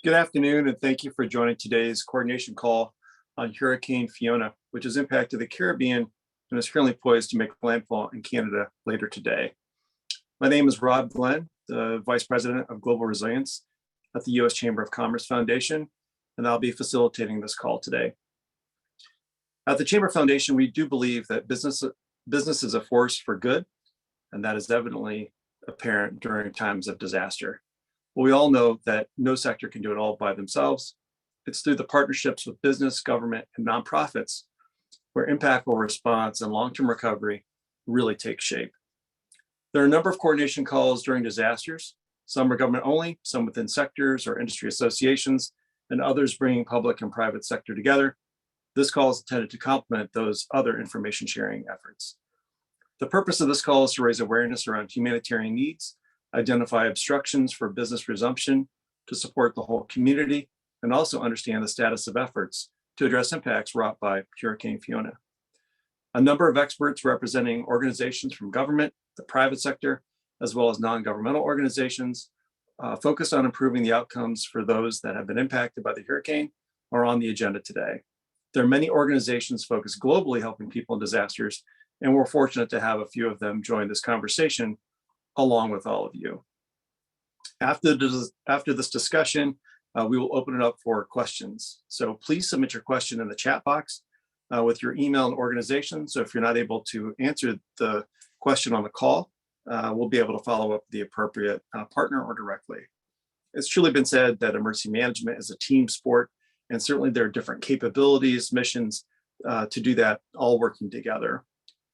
Good afternoon, and thank you for joining today's coordination call on Hurricane Fiona, which has impacted the Caribbean and is currently poised to make landfall in Canada later today. My name is Rob Glenn, the Vice President of Global Resilience at the U.S. Chamber of Commerce Foundation, and I'll be facilitating this call today. At the Chamber Foundation, we do believe that business is a force for good, and that is evidently apparent during times of disaster. Well, we all know that no sector can do it all by themselves. It's through the partnerships with business, government, and nonprofits where impactful response and long-term recovery really take shape. There are a number of coordination calls during disasters. Some are government only, some within sectors or industry associations, and others bringing public and private sector together. This call is intended to complement those other information sharing efforts. The purpose of this call is to raise awareness around humanitarian needs, identify obstructions for business resumption to support the whole community, and also understand the status of efforts to address impacts wrought by Hurricane Fiona. A number of experts representing organizations from government, the private sector, as well as non-governmental organizations focused on improving the outcomes for those that have been impacted by the hurricane are on the agenda today. There are many organizations focused globally helping people in disasters, and we're fortunate to have a few of them join this conversation along with all of you. After this discussion, we will open it up for questions. So please submit your question in the chat box with your email and organization. So if you're not able to answer the question on the call, we'll be able to follow up with the appropriate partner or directly. It's truly been said that emergency management is a team sport, and certainly there are different capabilities, missions to do that, all working together.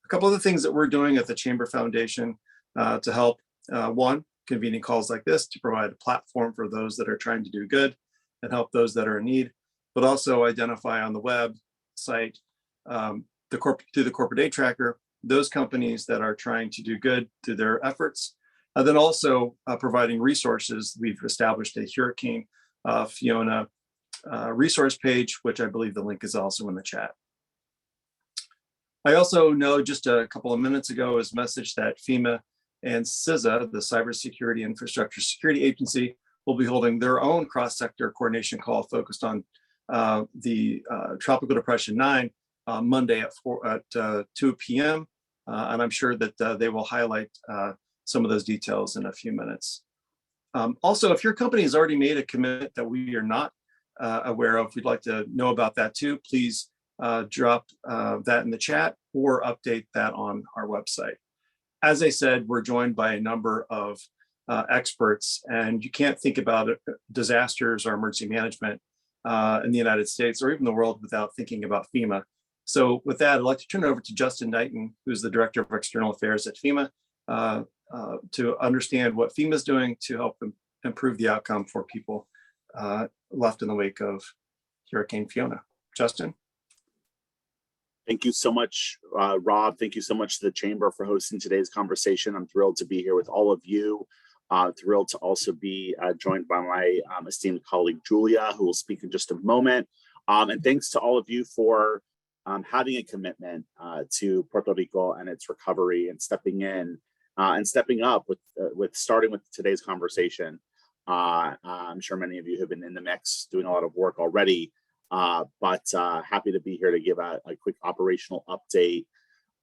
A couple of the things that we're doing at the Chamber Foundation to help, one, convening calls like this to provide a platform for those that are trying to do good and help those that are in need, but also identify on the website through the corporate aid tracker those companies that are trying to do good through their efforts. And then also providing resources. We've established a Hurricane Fiona resource page, which I believe the link is also in the chat. I also know just a couple of minutes ago was messaged that FEMA and CISA, the Cybersecurity Infrastructure Security Agency, will be holding their own cross-sector coordination call focused on the Tropical Depression 9 Monday at 2 p.m. And I'm sure that they will highlight some of those details in a few minutes. Also, if your company has already made a commitment that we are not aware of, we'd like to know about that too. Please drop that in the chat or update that on our website. As I said, we're joined by a number of experts, and you can't think about disasters or emergency management in the United States or even the world without thinking about FEMA. So with that, I'd like to turn it over to Justin Knighton, who's the Director of External Affairs at FEMA, to understand what FEMA is doing to help improve the outcome for people left in the wake of Hurricane Fiona. Justin? Thank you so much, Rob. Thank you so much to the Chamber for hosting today's conversation. I'm thrilled to be here with all of you. Thrilled to also be joined by my esteemed colleague, Julia, who will speak in just a moment. And thanks to all of you for having a commitment to Puerto Rico and its recovery and stepping in and stepping up with starting with today's conversation. I'm sure many of you have been in the mix doing a lot of work already. But happy to be here to give a quick operational update.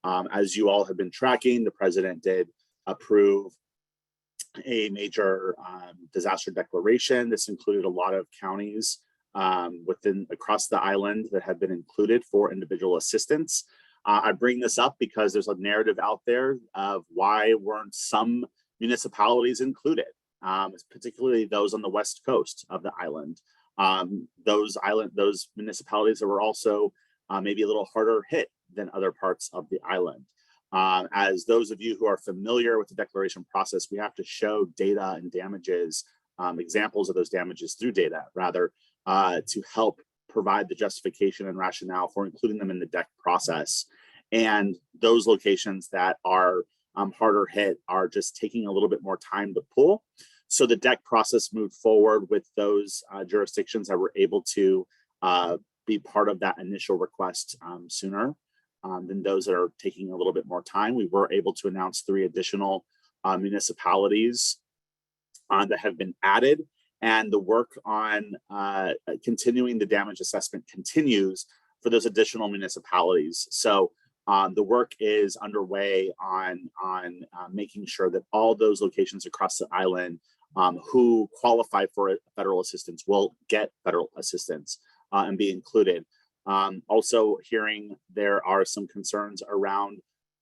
As you all have been tracking, the president did approve a major disaster declaration. This included a lot of counties across the island that have been included for individual assistance. I bring this up because there's a narrative out there of why weren't some municipalities included, particularly those on the west coast of the island. Those municipalities that were also maybe a little harder hit than other parts of the island. As those of you who are familiar with the declaration process, we have to show data and damages, examples of those damages through data, rather, to help provide the justification and rationale for including them in the DEC process. And those locations that are harder hit are just taking a little bit more time to pull. So the DEC process moved forward with those jurisdictions that were able to be part of that initial request sooner than those that are taking a little bit more time. We were able to announce 3 additional municipalities that have been added, and the work on continuing the damage assessment continues for those additional municipalities. So the work is underway on making sure that all those locations across the island who qualify for federal assistance will get federal assistance and be included. Also hearing there are some concerns around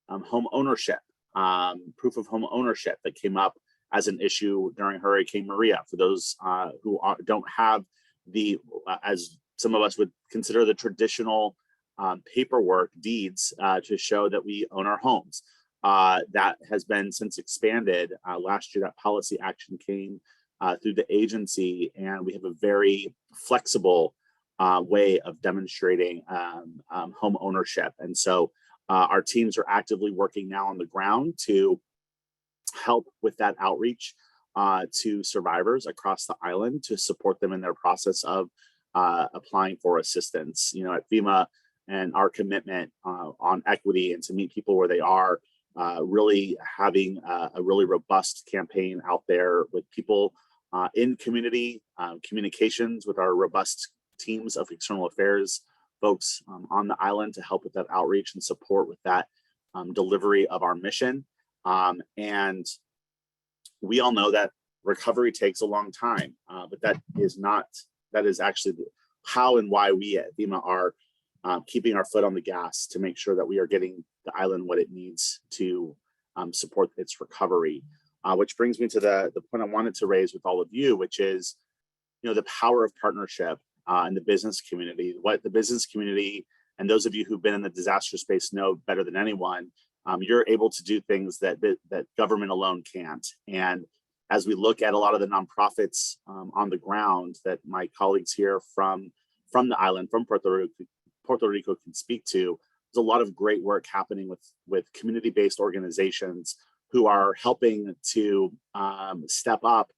home ownership, proof of home ownership that came up as an issue during Hurricane Maria for those who don't have the, as some of us would consider, the traditional paperwork, deeds to show that we own our homes. That has been since expanded. Last year, that policy action came through the agency, and we have a very flexible way of demonstrating home ownership. And so our teams are actively working now on the ground to help with that outreach to survivors across the island to support them in their process of applying for assistance. You know, at FEMA, and our commitment on equity and to meet people where they are, really having a really robust campaign out there with people in community communications with our robust teams of external affairs folks on the island to help with that outreach and support with that delivery of our mission. And we all know that recovery takes a long time, but that is actually how and why we at FEMA are keeping our foot on the gas to make sure that we are getting the island what it needs to support its recovery. Which brings me to the point I wanted to raise with all of you, which is, you know, the power of partnership in the business community. What the business community and those of you who've been in the disaster space know better than anyone, you're able to do things that government alone can't. And as we look at a lot of the nonprofits on the ground that my colleagues here from the island, from Puerto Rico can speak to, there's a lot of great work happening with community-based organizations who are helping to step up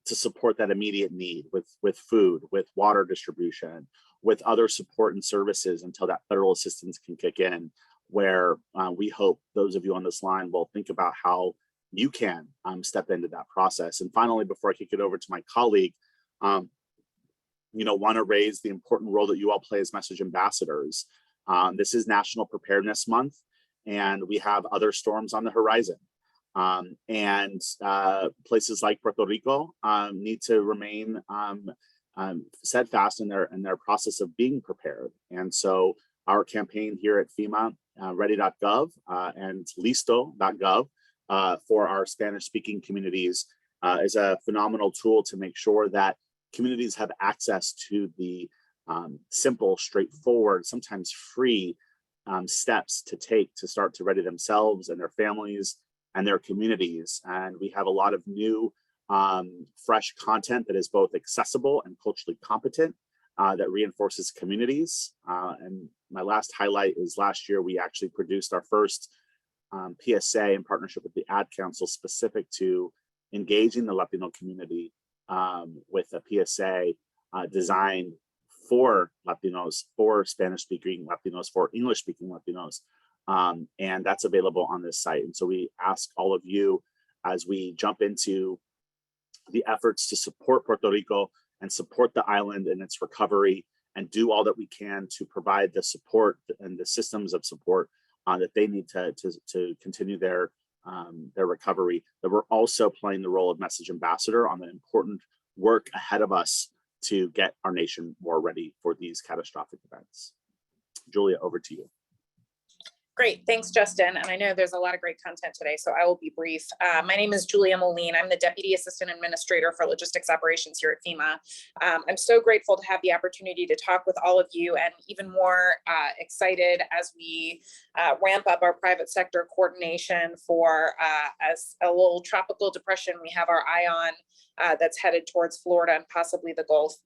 to support that immediate need with food, with water distribution, with other support and services until that federal assistance can kick in, where we hope those of you on this line will think about how you can step into that process. And finally, before I kick it over to my colleague, want to raise the important role that you all play as message ambassadors. This is National Preparedness Month, and we have other storms on the horizon. And places like Puerto Rico need to remain steadfast in their process of being prepared. And so our campaign here at FEMA, ready.gov and listo.gov for our Spanish-speaking communities is a phenomenal tool to make sure that communities have access to the simple, straightforward, sometimes free steps to take to start to ready themselves and their families and their communities. And we have a lot of new, fresh content that is both accessible and culturally competent that reinforces communities. And my last highlight is last year, we actually produced our first PSA in partnership with the Ad Council specific to engaging the Latino community with a PSA designed for Latinos, for Spanish-speaking Latinos, for English-speaking Latinos. And that's available on this site. And so we ask all of you, as we jump into the efforts to support Puerto Rico and support the island and its recovery, and do all that we can to provide the support and the systems of support that they need to continue their recovery, that we're also playing the role of message ambassador on the important work ahead of us to get our nation more ready for these catastrophic events. Julia, over to you. Great, thanks, Justin. And I know there's a lot of great content today, so I will be brief. My name is Julia Moline. I'm the Deputy Assistant Administrator for Logistics Operations here at FEMA. I'm so grateful to have the opportunity to talk with all of you, and even more excited as we ramp up our private sector coordination for as a little tropical depression we have our eye on that's headed towards Florida and possibly the Gulf.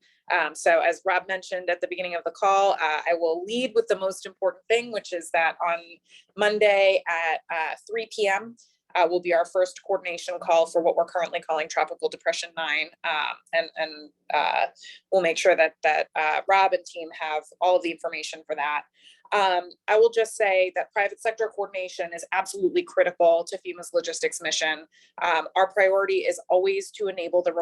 So as Rob mentioned at the beginning of the call, I will lead with the most important thing, which is that on Monday at 3 p.m., will be our first coordination call for what we're currently calling Tropical Depression 9. We'll make sure that Rob and team have all of the information for that. I will just say that private sector coordination is absolutely critical to FEMA's logistics mission. Our priority is always to enable the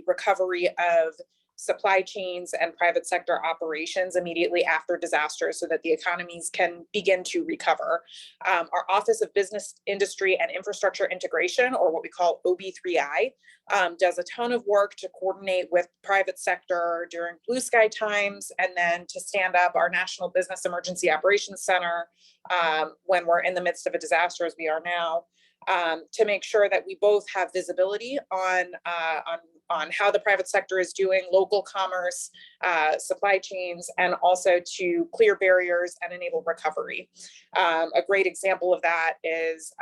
recovery of supply chains and private sector operations immediately after disasters so that the economies can begin to recover. Our Office of Business, Industry, and Infrastructure Integration, or what we call OB3I, does a ton of work to coordinate with private sector during blue sky times, and then to stand up our National Business Emergency Operations Center when we're in the midst of a disaster, as we are now, to make sure that we both have visibility on how the private sector is doing, local commerce, supply chains, and also to clear barriers and enable recovery. A great example of that is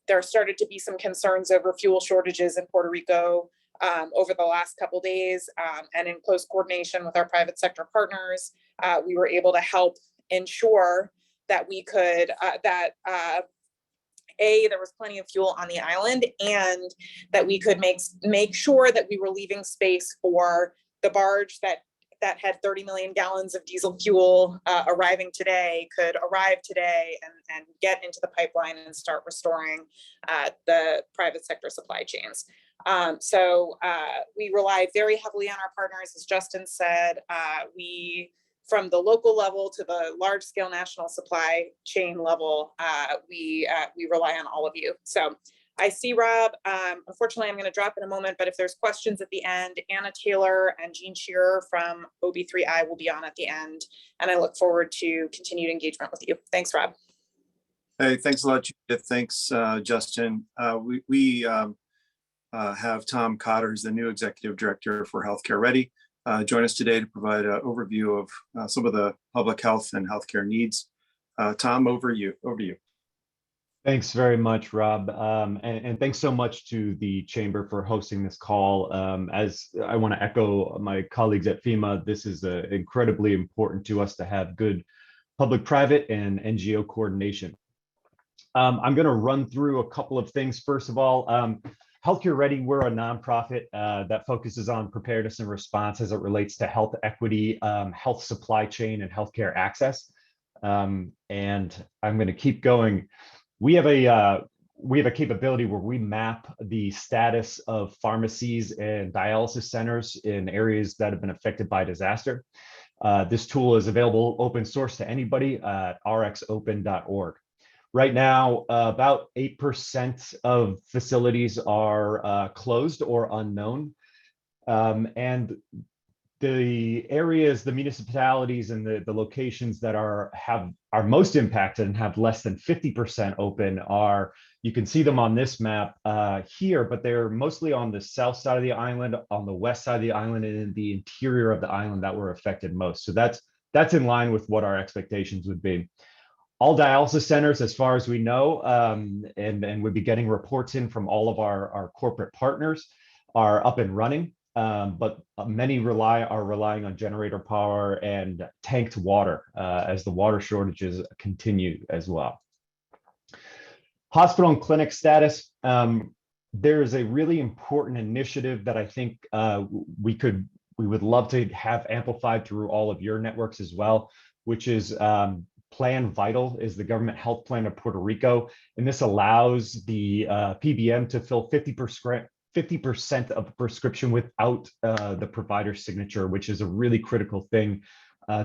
there started to be some concerns over fuel shortages in Puerto Rico over the last couple days, and in close coordination with our private sector partners, we were able to help ensure that we could, there was plenty of fuel on the island, and that we could make sure that we were leaving space for the barge that had 30 million gallons of diesel fuel arriving today could arrive today and get into the pipeline and start restoring the private sector supply chains. So we rely very heavily on our partners, as Justin said. From the local level to the large scale national supply chain level, we rely on all of you. So I see Rob. Unfortunately, I'm going to drop in a moment, but if there's questions at the end, Anna Taylor and Jean Shearer from OB3I will be on at the end. And I look forward to continued engagement with you. Thanks, Rob. Hey, thanks a lot, Judith. Thanks, Justin. We have Tom Cotter, who's the new Executive Director for Healthcare Ready, join us today to provide an overview of some of the public health and healthcare needs. Tom, over to you. Thanks very much, Rob. And thanks so much to the Chamber for hosting this call. As I want to echo my colleagues at FEMA, this is incredibly important to us to have good public-private and NGO coordination. I'm going to run through a couple of things. First of all, Healthcare Ready, we're a nonprofit that focuses on preparedness and response as it relates to health equity, health supply chain, and healthcare access. And I'm going to keep going. We have a capability where we map the status of pharmacies and dialysis centers in areas that have been affected by disaster. This tool is available open source to anybody at rxopen.org. Right now, about 8% of facilities are closed or unknown. And the areas, the municipalities and the locations that are most impacted and have less than 50% open you can see them on this map here, but they're mostly on the south side of the island, on the west side of the island, and in the interior of the island that were affected most. So that's in line with what our expectations would be. All dialysis centers, as far as we know, and we'll be getting reports in from all of our corporate partners, are up and running. But many are relying on generator power and tanked water as the water shortages continue as well. Hospital and clinic status. There is a really important initiative that I think we would love to have amplified through all of your networks as well, which is Plan Vital, is the government health plan of Puerto Rico. And this allows the PBM to fill 50% of the prescription without the provider's signature, which is a really critical thing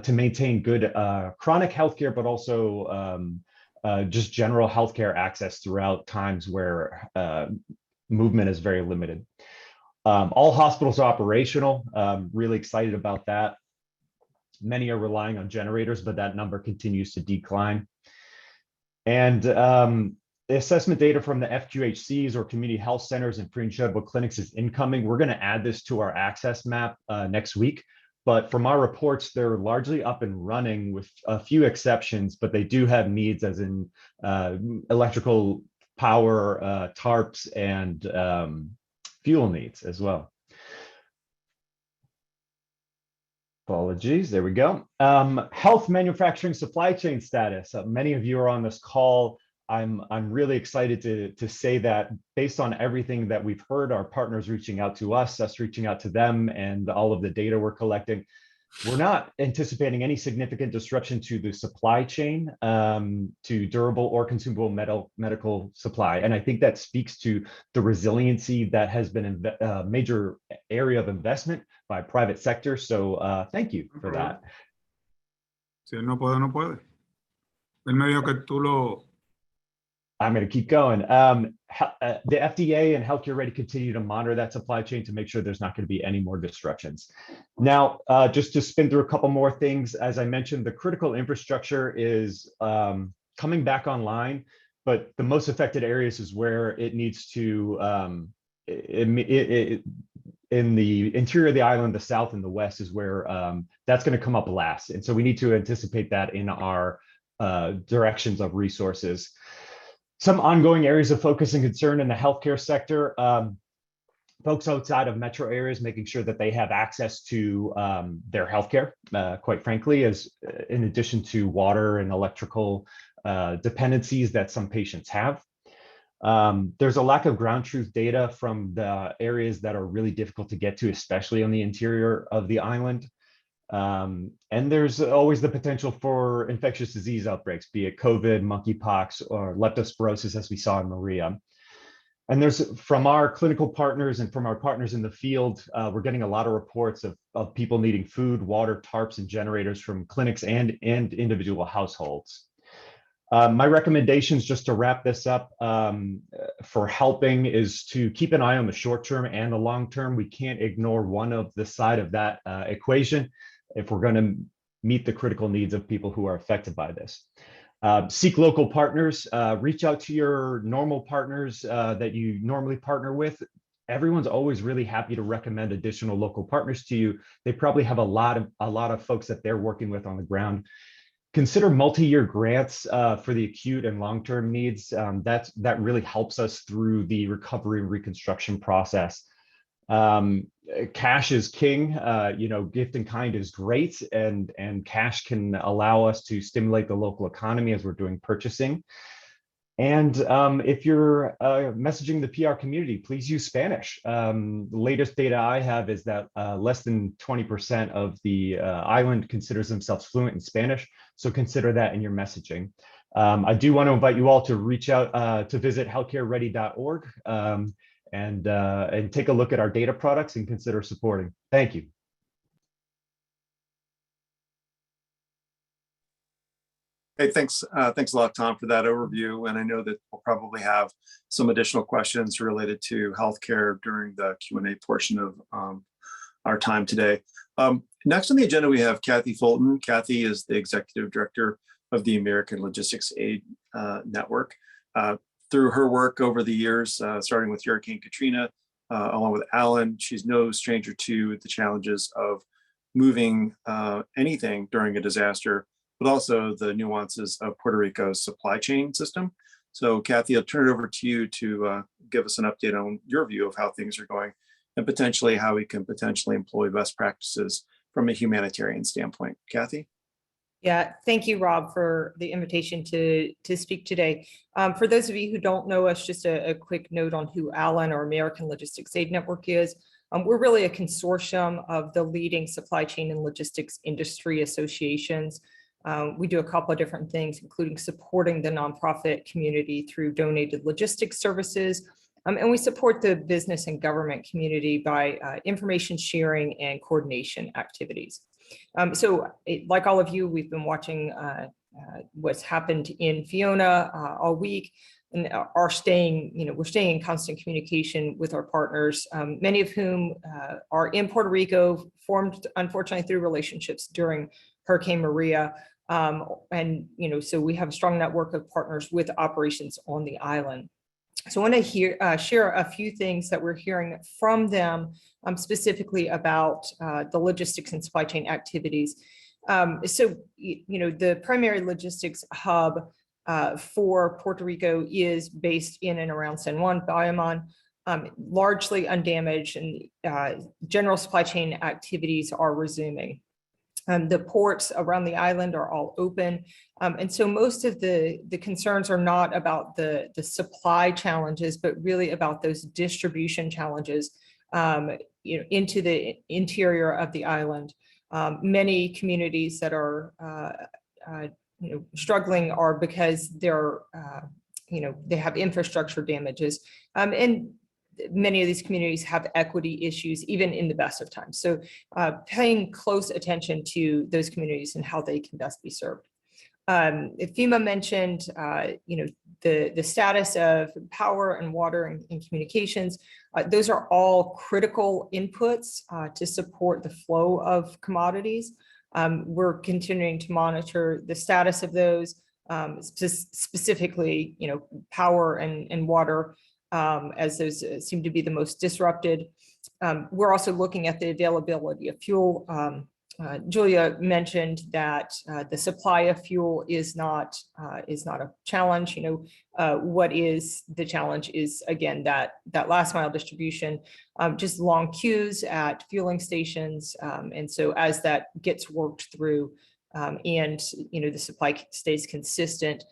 to maintain good chronic healthcare, but also just general healthcare access throughout times where movement is very limited. All hospitals are operational. Really excited about that. Many are relying on generators, but that number continues to decline. And the assessment data from the FQHCs or community health centers and free and shareable clinics is incoming. We're going to add this to our access map next week. But from our reports, they're largely up and running with a few exceptions, but they do have needs as in electrical power, tarps, and fuel needs as well. Apologies, there we go. Health manufacturing supply chain status. Many of you are on this call. I'm really excited to say that based on everything that we've heard, our partners reaching out to us reaching out to them, and all of the data we're collecting, we're not anticipating any significant disruption to the supply chain, to durable or consumable medical supply. And I think that speaks to the resiliency that has been a major area of investment by private sector. So thank you for that. Si él no puede, no puede. Él me dijo que tú lo... I'm going to keep going. The FDA and Healthcare Ready continue to monitor that supply chain to make sure there's not going to be any more disruptions. Now, just to spin through a couple more things, as I mentioned, the critical infrastructure is coming back online, but the most affected areas is where it needs to, in the interior of the island, the south and the west is where that's going to come up last. And so we need to anticipate that in our directions of resources. Some ongoing areas of focus and concern in the healthcare sector, folks outside of metro areas, making sure that they have access to their healthcare, quite frankly, as in addition to water and electrical dependencies that some patients have. There's a lack of ground truth data from the areas that are really difficult to get to, especially on the interior of the island. And there's always the potential for infectious disease outbreaks, be it COVID, monkeypox, or leptospirosis, as we saw in Maria. And there's, from our clinical partners and from our partners in the field, we're getting a lot of reports of people needing food, water, tarps, and generators from clinics and individual households. My recommendations, just to wrap this up, for helping is to keep an eye on the short term and the long term. We can't ignore one of the side of that equation if we're going to meet the critical needs of people who are affected by this. Seek local partners, reach out to your normal partners that you normally partner with. Everyone's always really happy to recommend additional local partners to you. They probably have a lot of folks that they're working with on the ground. Consider multi-year grants for the acute and long-term needs. That really helps us through the recovery and reconstruction process. Cash is king. Gift in kind is great, and cash can allow us to stimulate the local economy as we're doing purchasing. And if you're messaging the PR community, please use Spanish. The latest data I have is that less than 20% of the island considers themselves fluent in Spanish. So consider that in your messaging. I do want to invite you all to reach out to visit healthcareready.org and take a look at our data products and consider supporting. Thank you. Hey, thanks a lot, Tom, for that overview. And I know that we'll probably have some additional questions related to healthcare during the Q&A portion of our time today. Next on the agenda, we have Kathy Fulton. Kathy is the Executive Director of the American Logistics Aid Network. Through her work over the years, starting with Hurricane Katrina, along with Alan, she's no stranger to the challenges of moving anything during a disaster, but also the nuances of Puerto Rico's supply chain system. So Kathy, I'll turn it over to you to give us an update on your view of how things are going and potentially how we can potentially employ best practices from a humanitarian standpoint. Kathy? Yeah, thank you, Rob, for the invitation to speak today. For those of you who don't know us, just a quick note on who ALAN, or American Logistics Aid Network, is. We're really a consortium of the leading supply chain and logistics industry associations. We do a couple of different things, including supporting the nonprofit community through donated logistics services. And we support the business and government community by information sharing and coordination activities. Like all of you, we've been watching what's happened in Fiona all week, and we're staying in constant communication with our partners, many of whom are in Puerto Rico, formed unfortunately through relationships during Hurricane Maria. So we have a strong network of partners with operations on the island. So I want to share a few things that we're hearing from them, specifically about the logistics and supply chain activities. The primary logistics hub for Puerto Rico is based in and around San Juan, Bayamon, largely undamaged, and general supply chain activities are resuming. The ports around the island are all open. And so most of the concerns are not about the supply challenges, but really about those distribution challenges into the interior of the island. Many communities that are struggling are because they're they have infrastructure damages, and many of these communities have equity issues even in the best of times. So paying close attention to those communities and how they can best be served. FEMA mentioned the status of power and water and communications. Those are all critical inputs to support the flow of commodities. We're continuing to monitor the status of those, specifically, power and water, as those seem to be the most disrupted. We're also looking at the availability of fuel. Julia mentioned that the supply of fuel is not a challenge. What is the challenge is, again, that last mile distribution, just long queues at fueling stations. And so as that gets worked through, and the supply stays consistent,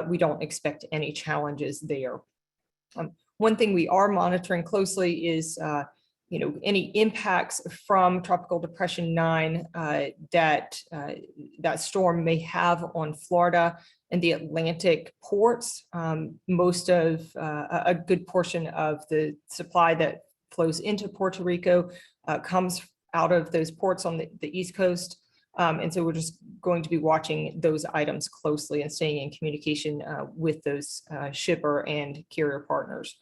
we don't expect any challenges there. One thing we are monitoring closely is any impacts from Tropical Depression 9 that storm may have on Florida and the Atlantic ports. Most of a good portion of the supply that flows into Puerto Rico comes out of those ports on the East Coast. And so we're just going to be watching those items closely and staying in communication with those shipper and carrier partners.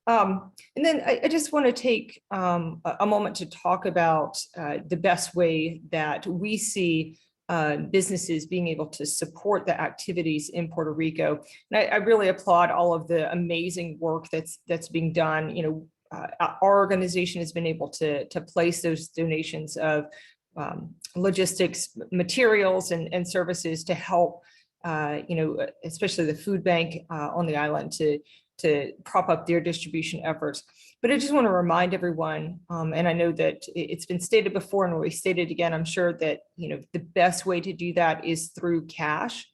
And then I just want to take a moment to talk about the best way that we see businesses being able to support the activities in Puerto Rico. And I really applaud all of the amazing work that's being done. Our organization has been able to place those donations of logistics materials and services to help, especially the food bank on the island to prop up their distribution efforts. But I just want to remind everyone, and I know that it's been stated before and will be stated again, I'm sure that the best way to do that is through cash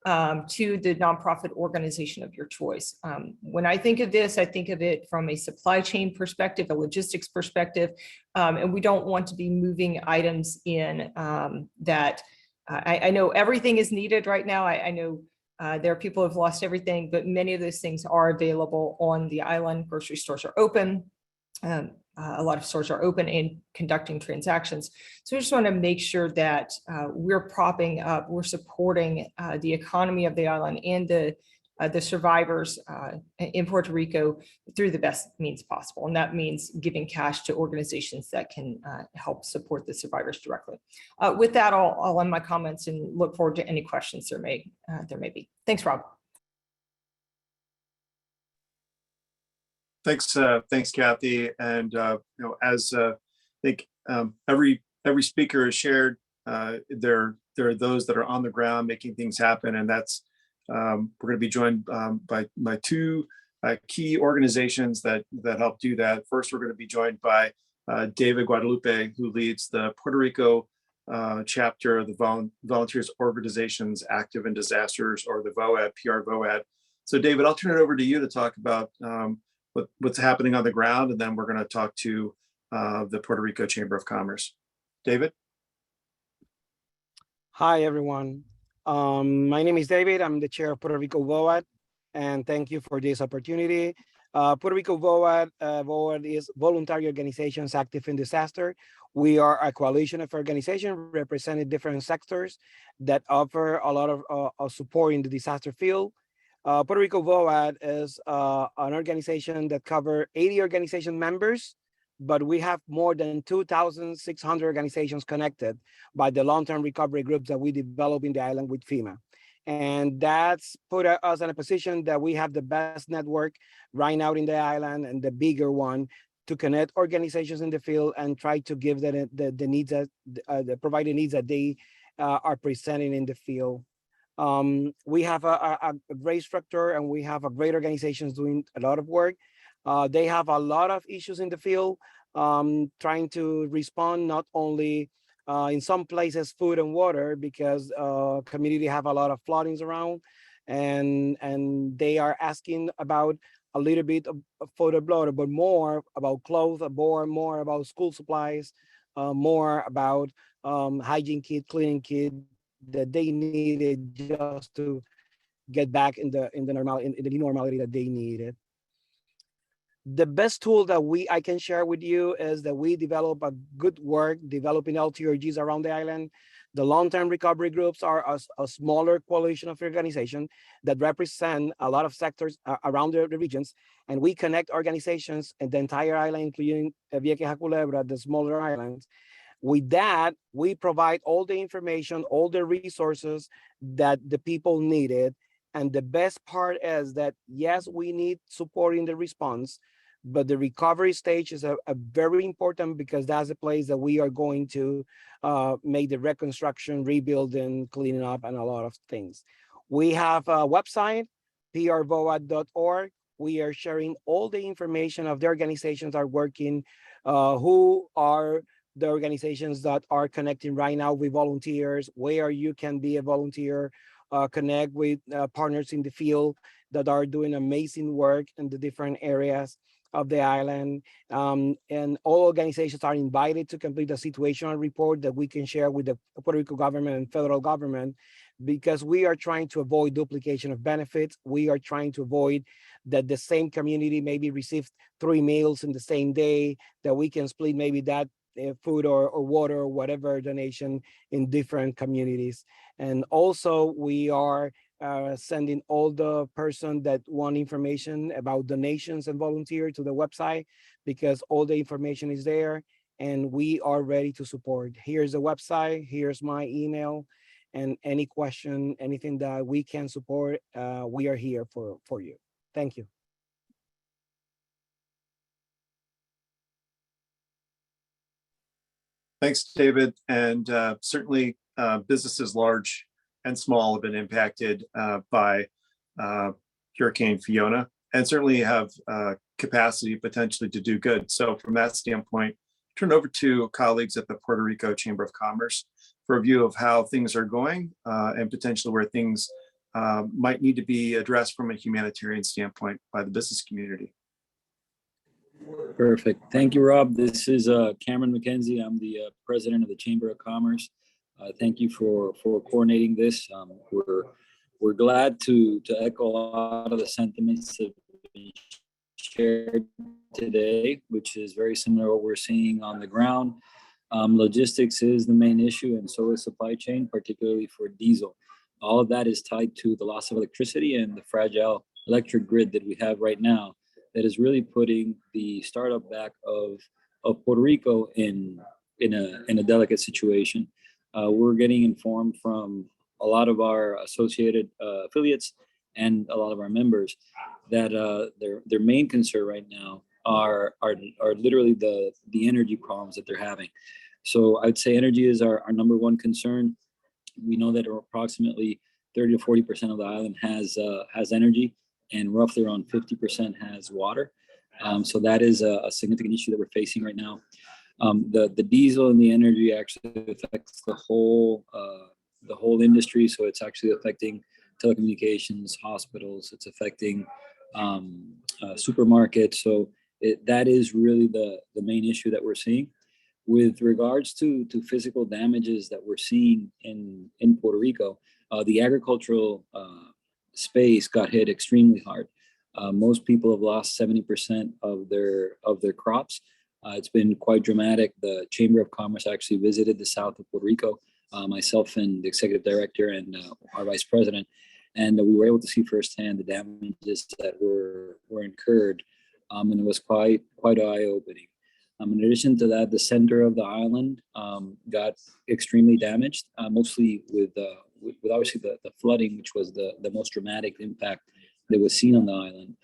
to the nonprofit organization of your choice. When I think of this, I think of it from a supply chain perspective, a logistics perspective, and we don't want to be moving items in that I know everything is needed right now. I know there are people who have lost everything, but many of those things are available on the island. Grocery stores are open. A lot of stores are open and conducting transactions. So we just want to make sure that we're propping up, we're supporting the economy of the island and the survivors in Puerto Rico through the best means possible. And that means giving cash to organizations that can help support the survivors directly. With that, I'll end my comments and look forward to any questions there may be. Thanks, Rob. Thanks, Kathy. And as I think every speaker has shared, there are those that are on the ground making things happen, and that's we're going to be joined by two key organizations that help do that. First, we're going to be joined by David Guadalupe, who leads the Puerto Rico chapter of the Volunteers Organizations Active in Disasters, or the VOAD, PR-VOAD. So, David, I'll turn it over to you to talk about what's happening on the ground, and then we're going to talk to the Puerto Rico Chamber of Commerce. David? Hi, everyone. My name is David. I'm the chair of Puerto Rico VOAD, and thank you for this opportunity. Puerto Rico VOAD, VOAD is Voluntary Organizations Active in Disaster. We are a coalition of organizations representing different sectors that offer a lot of support in the disaster field. Puerto Rico VOAD is an organization that covers 80 organization members, but we have more than 2,600 organizations connected by the long-term recovery groups that we develop in the island with FEMA. And that's put us in a position that we have the best network right now in the island, and the bigger one, to connect organizations in the field and try to give the needs that provide the needs that they are presenting in the field. We have a great structure, and we have a great organizations doing a lot of work. They have a lot of issues in the field, trying to respond not only in some places food and water because community have a lot of floodings around, and they are asking about a little bit of photo blood, but more about clothes, more about school supplies, more about hygiene kit, cleaning kit that they needed just to get back in the new normality that they needed. The best tool that I can share with you is that we develop a good work developing LTRGs around the island. The long-term recovery groups are a smaller coalition of organizations that represent a lot of sectors around the regions, and we connect organizations in the entire island, including Vieques Culebra, the smaller islands. With that, we provide all the information, all the resources that the people needed. And the best part is that, yes, we need support in the response, but the recovery stage is a very important because that's a place that we are going to make the reconstruction, rebuilding, cleaning up, and a lot of things. We have a website, prvoad.org. We are sharing all the information of the organizations that are working, who are the organizations that are connecting right now with volunteers, where you can be a volunteer, connect with partners in the field that are doing amazing work in the different areas of the island. And all organizations are invited to complete a situational report that we can share with the Puerto Rico government and federal government, because we are trying to avoid duplication of benefits. We are trying to avoid that the same community maybe receives 3 meals in the same day, that we can split maybe that food or water or whatever donation in different communities. And also we are sending all the person that want information about donations and volunteer to the website, because all the information is there and we are ready to support. Here's the website, here's my email, and any question, anything that we can support, we are here for you. Thank you. Thanks, David. And certainly businesses large and small have been impacted by Hurricane Fiona, and certainly have capacity potentially to do good. So from that standpoint, turn over to colleagues at the Puerto Rico Chamber of Commerce for a view of how things are going and potentially where things might need to be addressed from a humanitarian standpoint by the business community. Perfect. Thank you, Rob. This is Cameron McKenzie. I'm the president of the Chamber of Commerce. Thank you for coordinating this. We're glad to echo a lot of the sentiments that have been shared today, which is very similar to what we're seeing on the ground. Logistics is the main issue, and so is supply chain, particularly for diesel. All of that is tied to the loss of electricity and the fragile electric grid that we have right now, that is really putting the startup back of Puerto Rico in a delicate situation. We're getting informed from a lot of our associated affiliates and a lot of our members that their main concern right now are literally the energy problems that they're having. So I'd say energy is our number one concern. We know that approximately 30 to 40% of the island has energy, and roughly around 50% has water. So that is a significant issue that we're facing right now. The diesel and the energy actually affects the whole industry. So it's actually affecting telecommunications, hospitals. It's affecting supermarkets. So that is really the main issue that we're seeing. With regards to physical damages that we're seeing in Puerto Rico, the agricultural space got hit extremely hard. Most people have lost 70% of their crops. It's been quite dramatic. The Chamber of Commerce actually visited the south of Puerto Rico, myself and the executive director and our vice president, and we were able to see firsthand the damages that were incurred, and it was quite eye-opening. In addition to that, the center of the island got extremely damaged, mostly with obviously the flooding, which was the most dramatic impact that was seen on the island.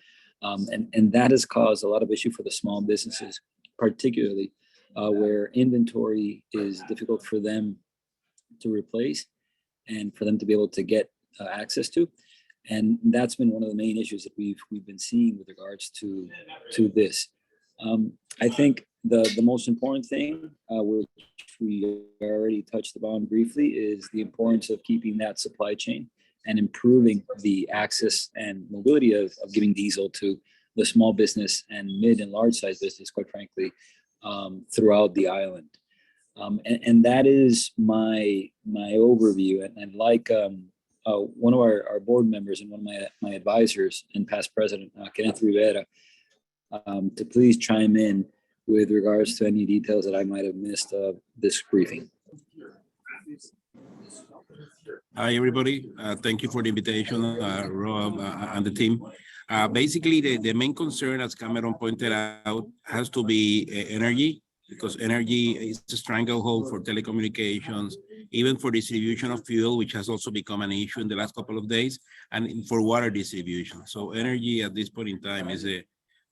And that has caused a lot of issue for the small businesses, particularly where inventory is difficult for them to replace and for them to be able to get access to. And that's been one of the main issues that we've been seeing with regards to this. I think the most important thing, which we already touched upon briefly, is the importance of keeping that supply chain and improving the access and mobility of giving diesel to the small business and mid and large size business, quite frankly, throughout the island. And that is my overview. And like one of our board members and one of my advisors and past president, Kenneth Rivera, to please chime in with regards to any details that I might have missed of this briefing. Hi, everybody. Thank you for the invitation, Rob and the team. Basically, the main concern, as Cameron pointed out, has to be energy, because energy is a stranglehold for telecommunications, even for distribution of fuel, which has also become an issue in the last couple of days, and for water distribution. So energy at this point in time is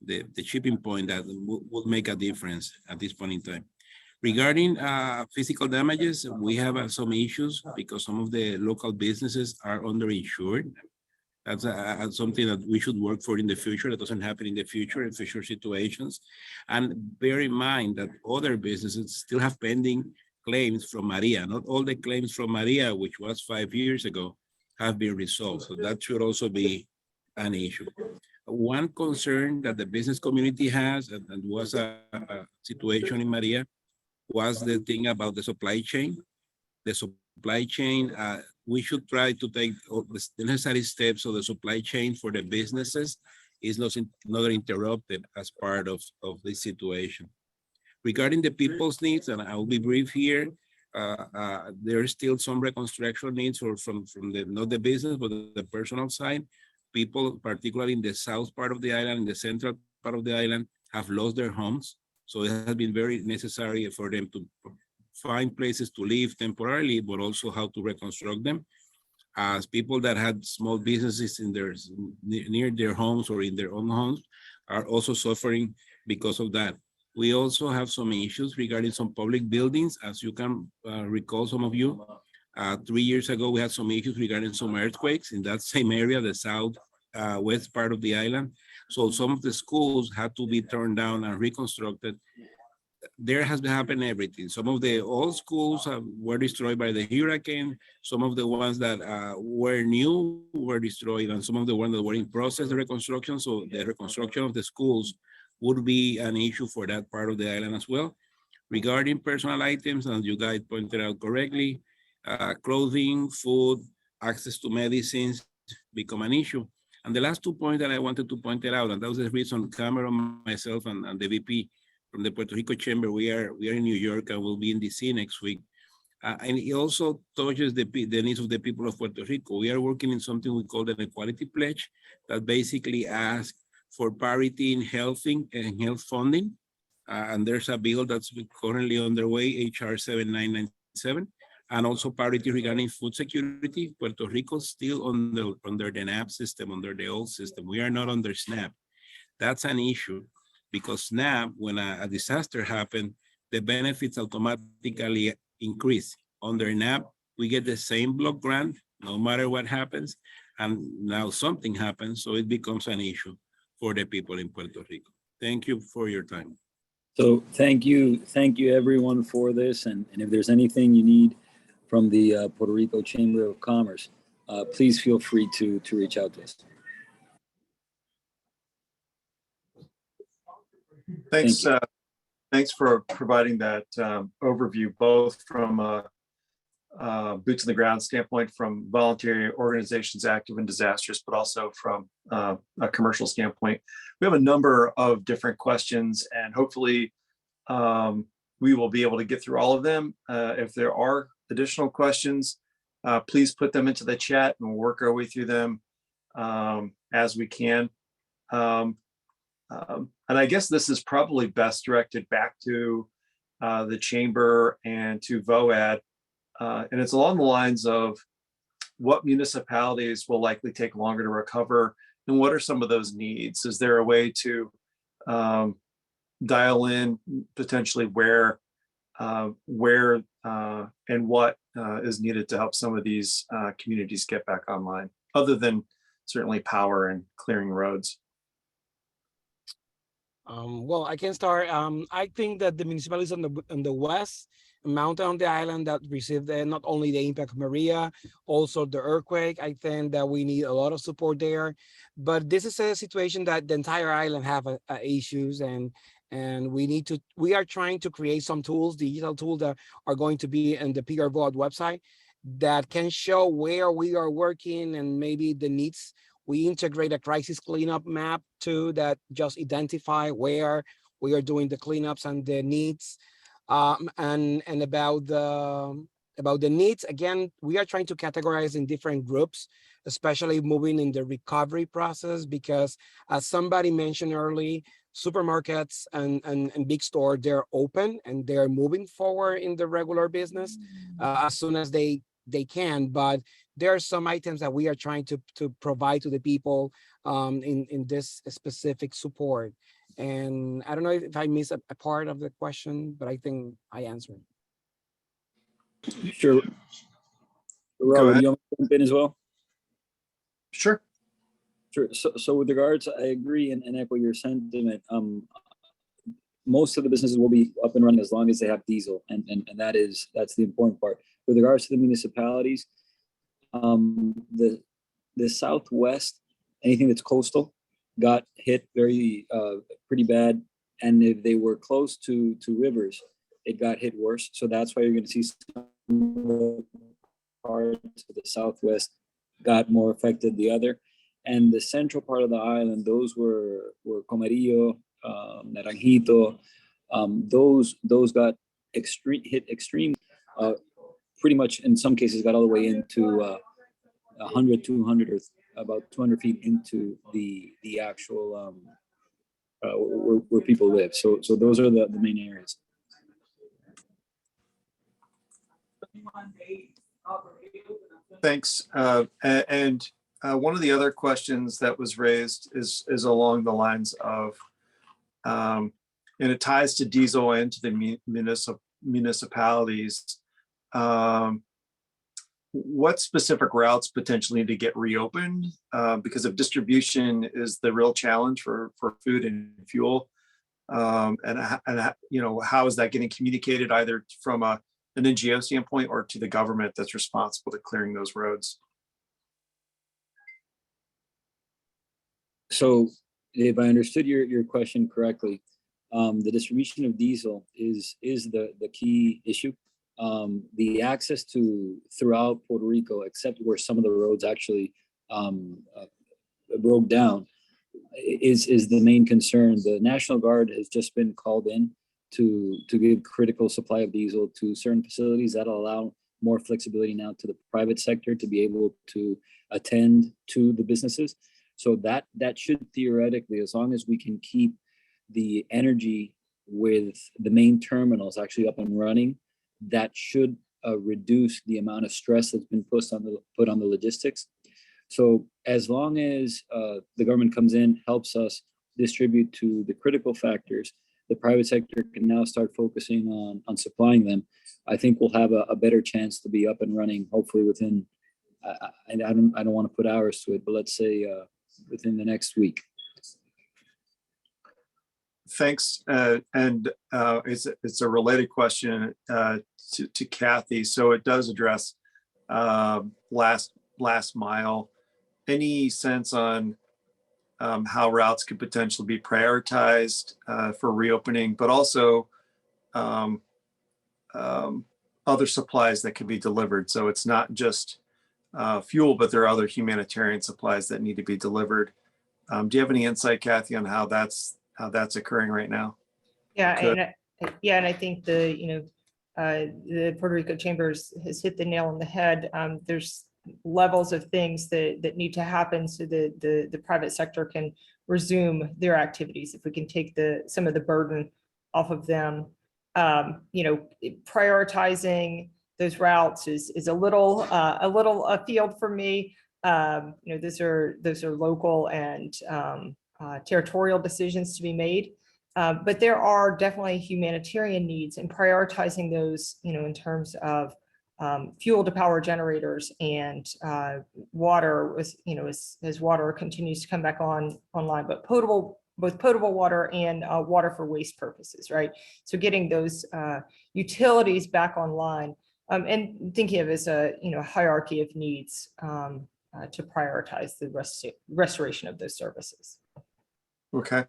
the shipping point that will make a difference at this point in time. Regarding physical damages, we have some issues because some of the local businesses are underinsured. That's something that we should work for in the future. That doesn't happen in the future, in future situations. And bear in mind that other businesses still have pending claims from Maria. Not all the claims from Maria, which was 5 years ago, have been resolved. So that should also be an issue. One concern that the business community has, and was a situation in Maria, was the thing about the supply chain. The supply chain, we should try to take all the necessary steps so the supply chain for the businesses is not interrupted as part of this situation. Regarding the people's needs, and I will be brief here, there are still some reconstruction needs from the, not the business, but the personal side. People, particularly in the south part of the island, in the central part of the island, have lost their homes. So it has been very necessary for them to find places to live temporarily, but also how to reconstruct them. As people that had small businesses in their near their homes or in their own homes are also suffering because of that. We also have some issues regarding some public buildings. As you can recall, some of you, 3 years ago, we had some issues regarding some earthquakes in that same area, the south west part of the island. So some of the schools had to be torn down and reconstructed. There has happened everything. Some of the old schools were destroyed by the hurricane. Some of the ones that were new were destroyed, and some of the ones that were in process of reconstruction. So the reconstruction of the schools would be an issue for that part of the island as well. Regarding personal items, as you guys pointed out correctly, clothing, food, access to medicines become an issue. And the last 2 points that I wanted to point it out, and that was the reason Cameron, myself, and the VP from the Puerto Rico Chamber, we are in New York and we'll be in DC next week. And it also touches the needs of the people of Puerto Rico. We are working in something we call an equality pledge that basically asks for parity in health funding. And there's a bill that's currently underway, HR 7997. And also parity regarding food security. Puerto Rico still under the NAP system, under the old system. We are not under SNAP. That's an issue because SNAP, when a disaster happened, the benefits automatically increase. Under NAP, we get the same block grant, no matter what happens. And now something happens, so it becomes an issue for the people in Puerto Rico. Thank you for your time. So thank you everyone for this. And if there's anything you need from the Puerto Rico Chamber of Commerce, please feel free to reach out to us. Thanks. Thanks for providing that overview, both from boots on the ground standpoint, from voluntary organizations active in disasters, but also from a commercial standpoint. We have a number of different questions, and hopefully we will be able to get through all of them. If there are additional questions, please put them into the chat and we'll work our way through them as we can. And I guess this is probably best directed back to the chamber and to VOAD. And it's along the lines of what municipalities will likely take longer to recover and what are some of those needs? Is there a way to dial in potentially where and what is needed to help some of these communities get back online, other than certainly power and clearing roads? Well, I can start. I think that the municipalities on the west mountain on the island that received not only the impact of Maria, also the earthquake. I think that we need a lot of support there. But this is a situation that the entire island have issues, and we are trying to create some tools, digital tools that are going to be in the PRVOD website that can show where we are working and maybe the needs. We integrate a crisis cleanup map too that just identify where we are doing the cleanups and the needs. And about the needs, again, we are trying to categorize in different groups, especially moving in the recovery process, because as somebody mentioned early, supermarkets and big store, they're open and they're moving forward in the regular business as soon as they can, but there are some items that we are trying to provide to the people in this specific support. And I don't know if I missed a part of the question, but I think I answered. Sure. Robert, ahead. you want to jump in as well? Sure. Sure. So with regards, I agree and echo your sentiment. Most of the businesses will be up and running as long as they have diesel, and that's the important part. With regards to the municipalities, the Southwest, anything that's coastal, got hit pretty bad, and if they were close to rivers, it got hit worse. So that's why you're going to see some parts of the Southwest got more affected than the other, and the central part of the island, those were Comerillo, Naranjito, those got extreme, pretty much in some cases got all the way into 100, 200, or about 200 feet into the actual where people live. So those are the main areas. Thanks. And one of the other questions that was raised is along the lines of, and it ties to diesel and to the municipalities. What specific routes potentially need to get reopened? Because if distribution is the real challenge for food and fuel, and how is that getting communicated either from an NGO standpoint or to the government that's responsible to clearing those roads? So if I understood your question correctly, the distribution of diesel is the key issue. The access to throughout Puerto Rico, except where some of the roads actually broke down, is the main concern. The National Guard has just been called in to give critical supply of diesel to certain facilities. That'll allow more flexibility now to the private sector to be able to attend to the businesses. So that should theoretically, as long as we can keep the energy with the main terminals actually up and running, that should reduce the amount of stress that's been put on the logistics. So as long as the government comes in, helps us distribute to the critical factors, the private sector can now start focusing on supplying them. I think we'll have a better chance to be up and running, hopefully within, I don't want to put hours to it, but let's say within the next week. Thanks. And it's a related question to Kathy. So it does address last mile. Any sense on how routes could potentially be prioritized for reopening, but also other supplies that could be delivered? So it's not just fuel, but there are other humanitarian supplies that need to be delivered. Do you have any insight, Kathy, on how that's occurring right now? Yeah, and I think the Puerto Rico Chambers has hit the nail on the head. There's levels of things that need to happen so that the private sector can resume their activities. If we can take some of the burden off of them, prioritizing those routes is a little afield for me. Those are local and territorial decisions to be made. But there are definitely humanitarian needs, and prioritizing those, in terms of fuel to power generators and water, as water continues to come back online, but potable both potable water and water for waste purposes, right? So getting those utilities back online and thinking of it as a hierarchy of needs to prioritize the restoration of those services. Okay.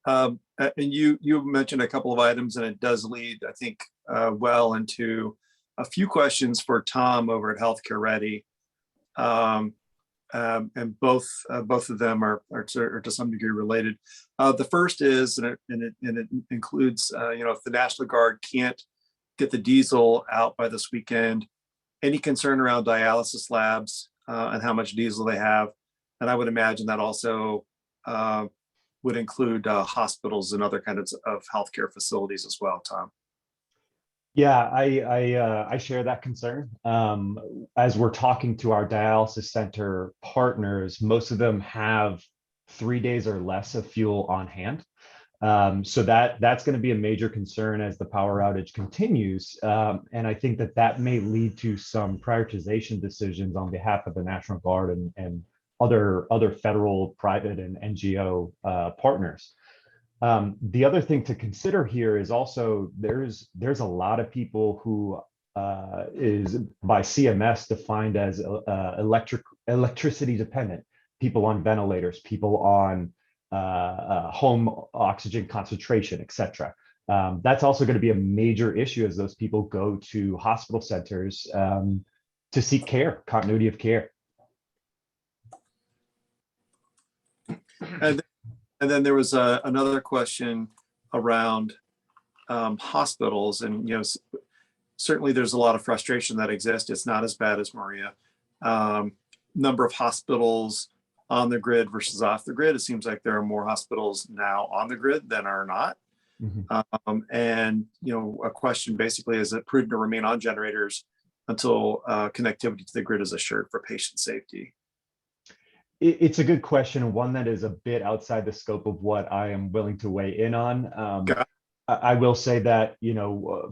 And you mentioned a couple of items, and it does lead, I think, well into a few questions for Tom over at Healthcare Ready. And both of them are to some degree related. The first is, and it includes, if the National Guard can't get the diesel out by this weekend, any concern around dialysis labs and how much diesel they have. And I would imagine that also would include hospitals and other kinds of healthcare facilities as well, Tom. Yeah, I share that concern. As we're talking to our dialysis center partners, most of them have 3 days or less of fuel on hand. So that's going to be a major concern as the power outage continues. And I think that may lead to some prioritization decisions on behalf of the National Guard and other federal, private, and NGO partners. The other thing to consider here is also there's a lot of people who is by CMS defined as electricity dependent, people on ventilators, people on home oxygen concentration, etc. That's also going to be a major issue as those people go to hospital centers to seek care, continuity of care. And then there was another question around hospitals, and certainly there's a lot of frustration that exists. It's not as bad as Maria. Number of hospitals on the grid versus off the grid. It seems like there are more hospitals now on the grid than are not. Mm-hmm. And a question basically, is it prudent to remain on generators until connectivity to the grid is assured for patient safety? It's a good question, and one that is a bit outside the scope of what I am willing to weigh in on. I will say that,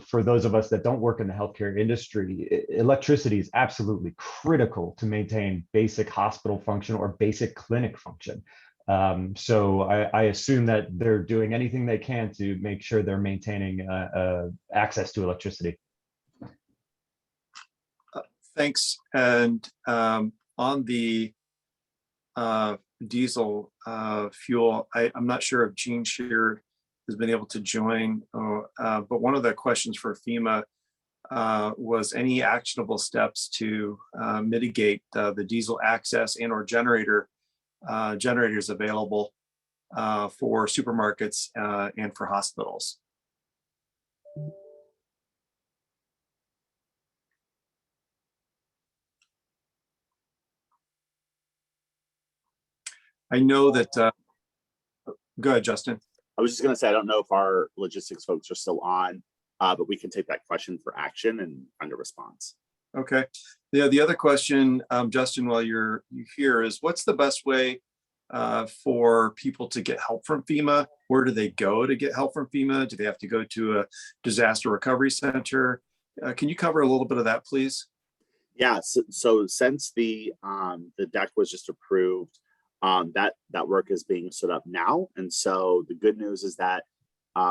for those of us that don't work in the healthcare industry, electricity is absolutely critical to maintain basic hospital function or basic clinic function. So I assume that they're doing anything they can to make sure they're maintaining access to electricity. Thanks. And on the diesel fuel, I'm not sure if Gene Shear has been able to join, but one of the questions for FEMA was any actionable steps to mitigate the diesel access and or generators available for supermarkets and for hospitals. I know that, go ahead, Justin. I was just going to say, I don't know if our logistics folks are still on, but we can take that question for action and find a response. Okay. The other question, Justin, while you're here, is what's the best way for people to get help from FEMA? Where do they go to get help from FEMA? Do they have to go to a disaster recovery center? Can you cover a little bit of that, please? Yeah. So since the deck was just approved, that work is being stood up now. And so the good news is that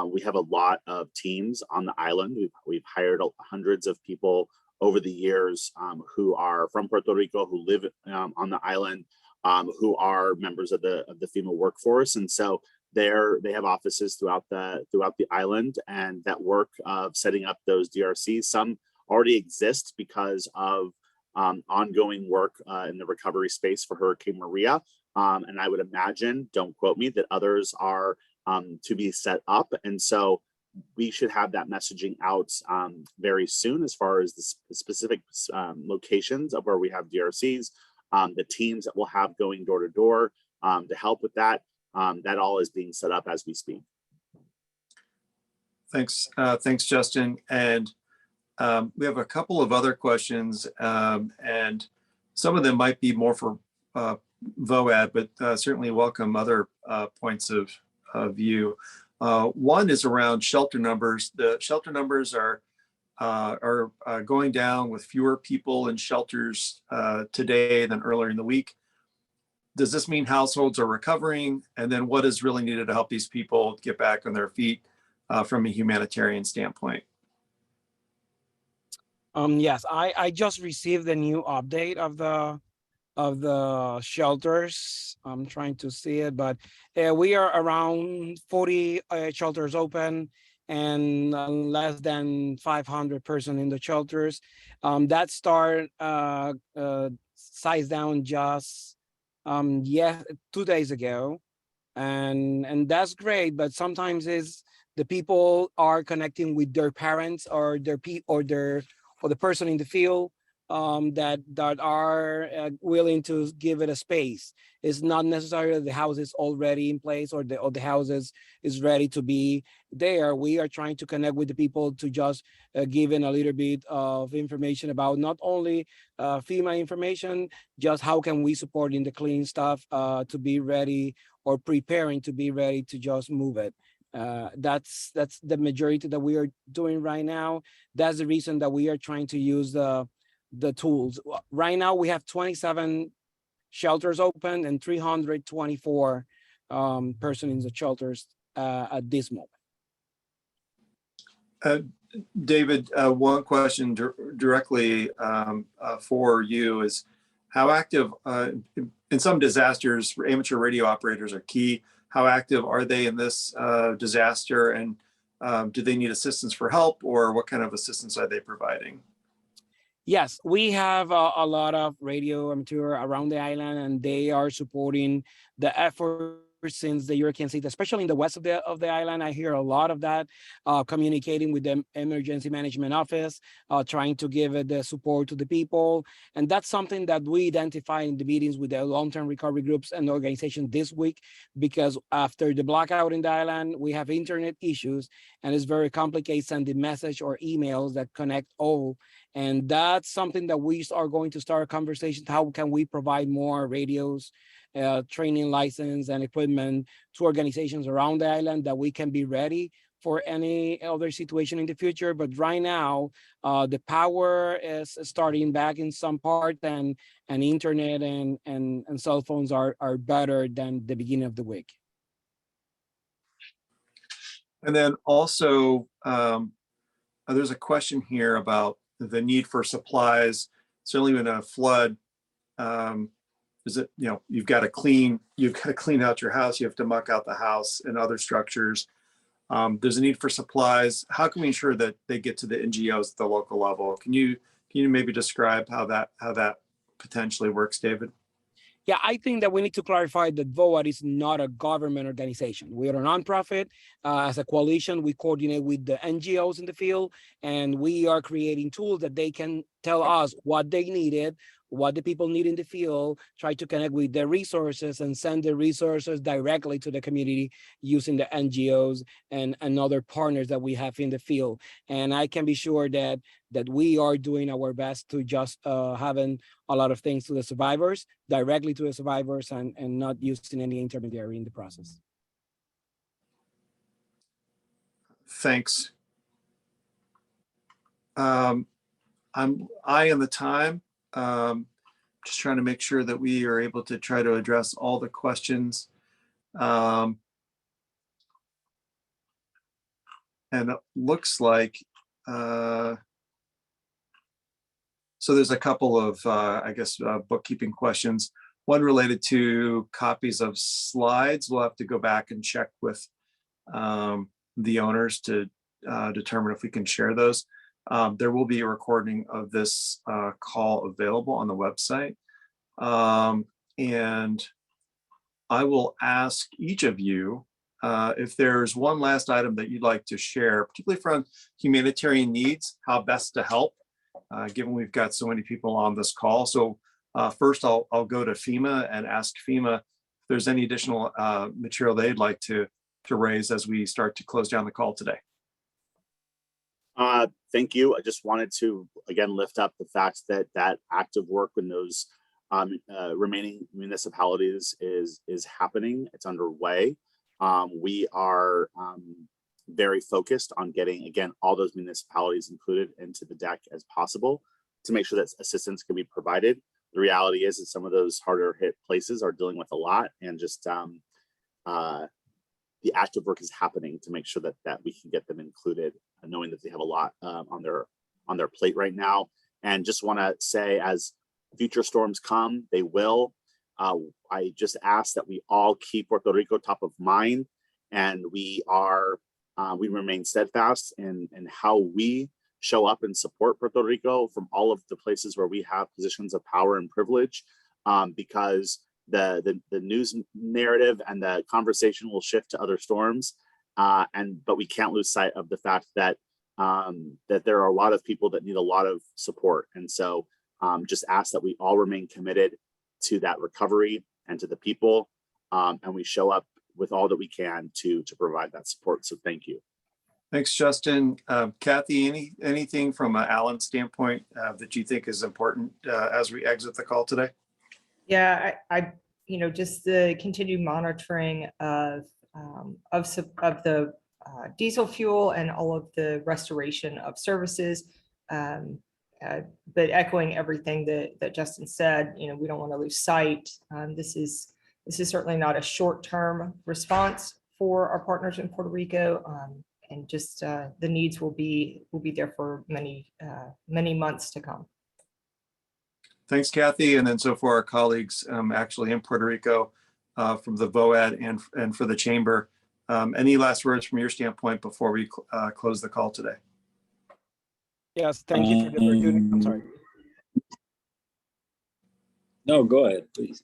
we have a lot of teams on the island. We've hired hundreds of people over the years who are from Puerto Rico, who live on the island, who are members of the FEMA workforce. And so they have offices throughout the island, and that work of setting up those DRCs, some already exist because of ongoing work in the recovery space for Hurricane Maria. And I would imagine, don't quote me, that others are to be set up. And so we should have that messaging out very soon as far as the specific locations of where we have DRCs, the teams that we'll have going door to door to help with that. That all is being set up as we speak. Thanks, Justin. And we have a couple of other questions, and some of them might be more for VOAD, but certainly welcome other points of view. One is around shelter numbers. The shelter numbers are going down with fewer people in shelters today than earlier in the week. does this mean households are recovering? And then what is really needed to help these people get back on their feet from a humanitarian standpoint? Yes, I just received the new update of the shelters. I'm trying to see it, but we are around 40 shelters open and less than 500 person in the shelters. That start size down just 2 days ago, and that's great. But sometimes is the people are connecting with their parents or or the person in the field that are willing to give it a space. It's not necessarily the house is already in place or the houses is ready to be there. We are trying to connect with the people to just give in a little bit of information about not only FEMA information, just how can we support in the clean stuff to be ready or preparing to be ready to just move it. That's the majority that we are doing right now. That's the reason that we are trying to use the tools. Right now we have 27 shelters open and 324 person in the shelters at this moment. David, one question directly for you is how active in some disasters, amateur radio operators are key. How active are they in this disaster, and do they need assistance for help, or what kind of assistance are they providing? Yes, we have a lot of radio amateur around the island, and they are supporting the effort since the hurricane season, especially in the west of the island. I hear a lot of that, communicating with the emergency management office, trying to give the support to the people. And that's something that we identify in the meetings with the long-term recovery groups and organizations this week, because after the blackout in the island, we have internet issues, and it's very complicated sending message or emails that connect all. And that's something that we are going to start a conversation. How can we provide more radios, training license and equipment to organizations around the island that we can be ready for any other situation in the future? But right now, the power is starting back in some part, and internet and cell phones are better than the beginning of the week. And then also, there's a question here about the need for supplies. Certainly in a flood, is it, you've got to clean out your house, you have to muck out the house and other structures. There's a need for supplies. How can we ensure that they get to the NGOs at the local level? Can you maybe describe how that potentially works, David? Yeah, I think that we need to clarify that VOAD is not a government organization. We are a nonprofit. As a coalition, we coordinate with the NGOs in the field, and we are creating tools that they can tell us what they needed, what the people need in the field, try to connect with the resources and send the resources directly to the community using the NGOs and other partners that we have in the field. And I can be sure that we are doing our best to just having a lot of things to the survivors, directly to the survivors, and not using any intermediary in the process. Thanks. I'm eyeing the time. Just trying to make sure that we are able to try to address all the questions. And it looks like, so there's a couple of, bookkeeping questions. One related to copies of slides. We'll have to go back and check with the owners to determine if we can share those. There will be a recording of this call available on the website. And I will ask each of you if there's one last item that you'd like to share, particularly from humanitarian needs, how best to help, given we've got so many people on this call. So first I'll go to FEMA and ask FEMA if there's any additional material they'd like to raise as we start to close down the call today. Thank you. I just wanted to, again, lift up the fact that active work in those remaining municipalities is happening. It's underway. We are very focused on getting, again, all those municipalities included into the deck as possible to make sure that assistance can be provided. the reality is that some of those harder hit places are dealing with a lot, and just the active work is happening to make sure that we can get them included, knowing that they have a lot on their plate right now. And just want to say, as future storms come, they will. I just ask that we all keep Puerto Rico top of mind, and we remain steadfast in how we show up and support Puerto Rico from all of the places where we have positions of power and privilege, because the news narrative and the conversation will shift to other storms, but we can't lose sight of the fact that that there are a lot of people that need a lot of support. And so just ask that we all remain committed to that recovery and to the people, and we show up with all that we can to provide that support. So thank you. Thanks, Justin. Kathy, anything from Alan's standpoint that you think is important as we exit the call today? Yeah, I just the continued monitoring of the diesel fuel and all of the restoration of services. But echoing everything that Justin said, we don't want to lose sight. This is certainly not a short-term response for our partners in Puerto Rico, and just the needs will be there for many months to come. Thanks, Kathy. And then so for our colleagues actually in Puerto Rico from the VOAD and for the Chamber, any last words from your standpoint before we close the call today? Yes, thank you for the opportunity. I'm sorry. No, go ahead, please.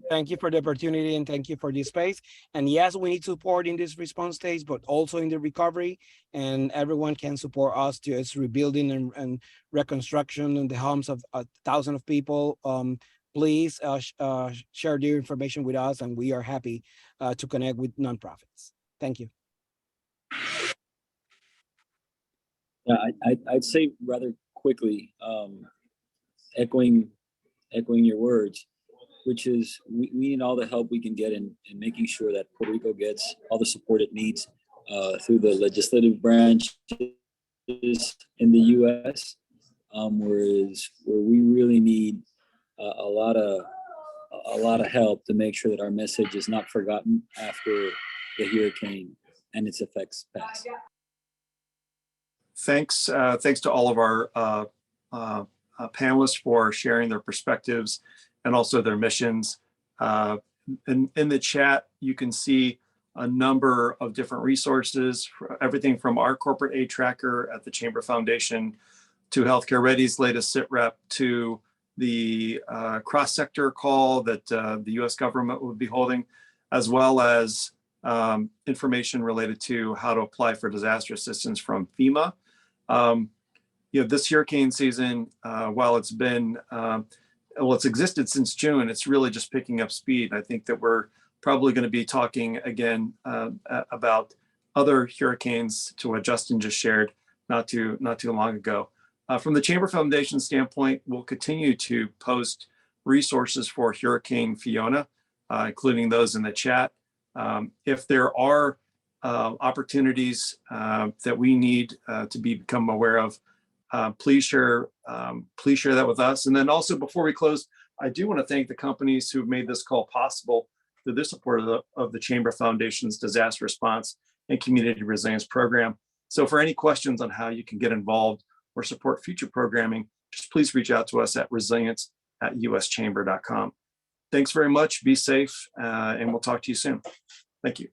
Thank you for the opportunity, and thank you for this space. And yes, we need support in this response stage, but also in the recovery, and everyone can support us to its rebuilding and reconstruction in the homes of thousands of people. Please share the information with us, and we are happy to connect with nonprofits. Thank you. Yeah, I'd say rather quickly, echoing your words, which is we need all the help we can get in making sure that Puerto Rico gets all the support it needs through the legislative branches in the U.S., where we really need a lot of help to make sure that our message is not forgotten after the hurricane and its effects pass. Thanks to all of our panelists for sharing their perspectives and also their missions. In the chat, you can see a number of different resources, everything from our corporate aid tracker at the Chamber Foundation to Healthcare Ready's latest sit rep to the cross-sector call that the US government will be holding, as well as information related to how to apply for disaster assistance from FEMA. This hurricane season, while it's been, it's existed since June, it's really just picking up speed. I think that we're probably going to be talking again about other hurricanes to what Justin just shared not too long ago. From the Chamber Foundation standpoint, we'll continue to post resources for Hurricane Fiona, including those in the chat. If there are opportunities that we need to become aware of, please share that with us. And then also, before we close, I do want to thank the companies who have made this call possible through the support of the Chamber Foundation's disaster response and community resilience program. So for any questions on how you can get involved or support future programming, just please reach out to us at resilience@uschamber.com. Thanks very much. Be safe, and we'll talk to you soon. Thank you.